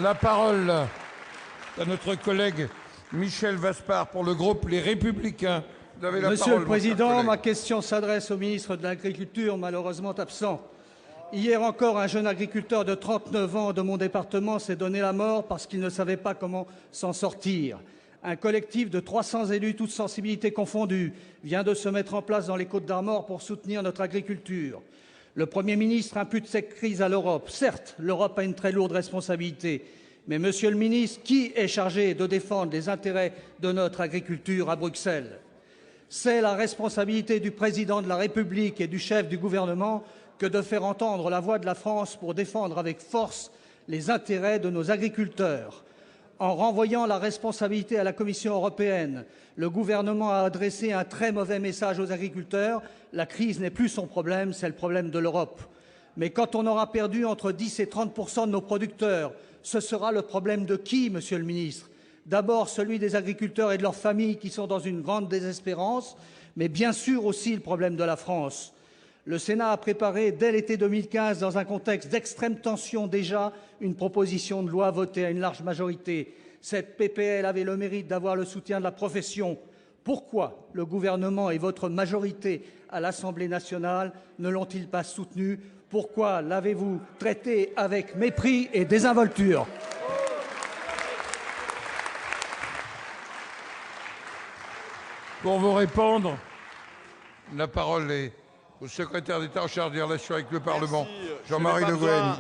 La parole à notre collègue Michel Vaspart pour le groupe Les Républicains. Vous avez la Monsieur parole, le Président, ma question s'adresse au ministre de l'Agriculture, malheureusement absent. Hier encore, un jeune agriculteur de 39 ans de mon département s'est donné la mort parce qu'il ne savait pas comment s'en sortir. Un collectif de 300 élus, toutes sensibilités confondues, vient de se mettre en place dans les Côtes-d'Armor pour soutenir notre agriculture. Le Premier ministre impute cette crise à l'Europe. Certes, l'Europe a une très lourde responsabilité. Mais, Monsieur le ministre, qui est chargé de défendre les intérêts de notre agriculture à Bruxelles? C'est la responsabilité du Président de la République et du chef du gouvernement que de faire entendre la voix de la France pour défendre avec force les intérêts de nos agriculteurs. En renvoyant la responsabilité à la Commission européenne, le gouvernement a adressé un très mauvais message aux agriculteurs. La crise n'est plus son problème, c'est le problème de l'Europe. Mais quand on aura perdu entre 10 et 30% de nos producteurs, ce sera le problème de qui, Monsieur le ministre? D'abord celui des agriculteurs et de leurs familles qui sont dans une grande désespérance, mais bien sûr aussi le problème de la France. Le Sénat a préparé dès l'été 2015, dans un contexte d'extrême tension déjà, une proposition de loi votée à une large majorité. Cette PPL avait le mérite d'avoir le soutien de la profession. Pourquoi le gouvernement et votre majorité à l'Assemblée nationale ne l'ont-ils pas soutenue? Pourquoi l'avez-vous traité avec mépris et désinvolture? Pour vous répondre, la parole est au secrétaire d'État en charge des relations avec le Parlement, Jean-Marie Le Guen.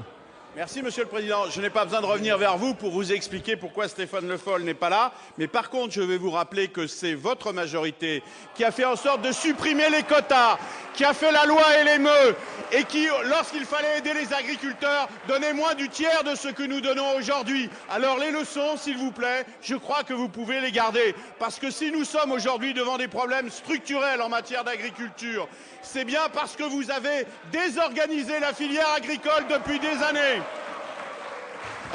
Merci, Monsieur le Président. Je n'ai pas besoin de revenir vers vous pour vous expliquer pourquoi Stéphane Le Foll n'est pas là. Mais par contre, je vais vous rappeler que c'est votre majorité qui a fait en sorte de supprimer les quotas, qui a fait la loi LME et qui, lorsqu'il fallait aider les agriculteurs, donnait moins du tiers de ce que nous donnons aujourd'hui. Alors les leçons, s'il vous plaît, je crois que vous pouvez les garder. Parce que si nous sommes aujourd'hui devant des problèmes structurels en matière d'agriculture, c'est bien parce que vous avez désorganisé la filière agricole depuis des années.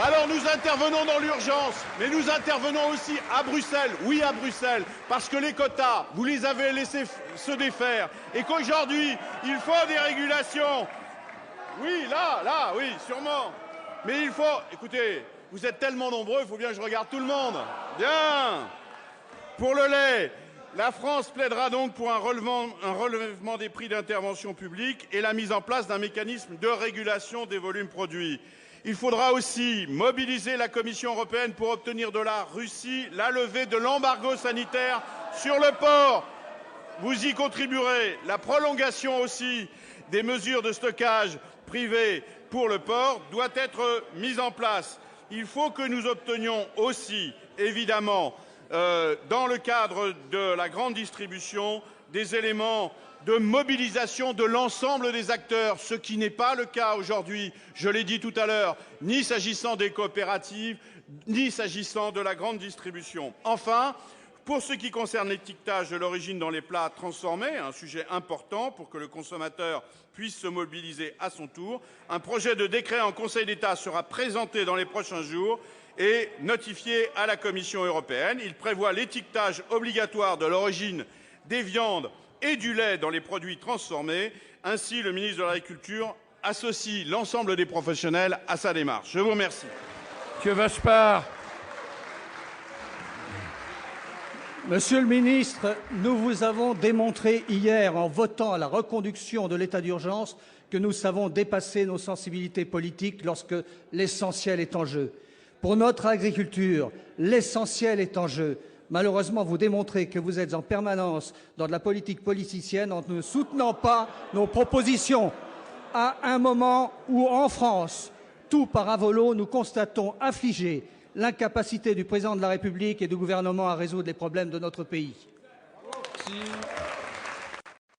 Alors nous intervenons dans l'urgence, mais nous intervenons aussi à Bruxelles, oui à Bruxelles, parce que les quotas, vous les avez laissés se défaire et qu'aujourd'hui, il faut des régulations. Oui, là, oui, sûrement. Mais il faut, écoutez, vous êtes tellement nombreux, il faut bien que je regarde tout le monde. Bien. Pour le lait, la France plaidera donc pour un relèvement des prix d'intervention publique et la mise en place d'un mécanisme de régulation des volumes produits. Il faudra aussi mobiliser la Commission européenne pour obtenir de la Russie la levée de l'embargo sanitaire sur le porc. Vous y contribuerez. La prolongation aussi des mesures de stockage privées pour le porc doit être mise en place. Il faut que nous obtenions aussi, évidemment, dans le cadre de la grande distribution, des éléments de mobilisation de l'ensemble des acteurs, ce qui n'est pas le cas aujourd'hui, je l'ai dit tout à l'heure, ni s'agissant des coopératives, ni s'agissant de la grande distribution. Enfin, pour ce qui concerne l'étiquetage de l'origine dans les plats transformés, un sujet important pour que le consommateur puisse se mobiliser à son tour, un projet de décret en Conseil d'État sera présenté dans les prochains jours et notifié à la Commission européenne. Il prévoit l'étiquetage obligatoire de l'origine des viandes et du lait dans les produits transformés. Ainsi, le ministre de l'Agriculture associe l'ensemble des professionnels à sa démarche. Je vous remercie. Monsieur Vaspart. Monsieur le ministre, nous vous avons démontré hier, en votant à la reconduction de l'état d'urgence, que nous savons dépasser nos sensibilités politiques lorsque l'essentiel est en jeu. Pour notre agriculture, l'essentiel est en jeu. Malheureusement, vous démontrez que vous êtes en permanence dans de la politique politicienne en ne soutenant pas nos propositions. À un moment où, en France, tout part à volo, nous constatons affligés l'incapacité du président de la République et du gouvernement à résoudre les problèmes de notre pays. Merci.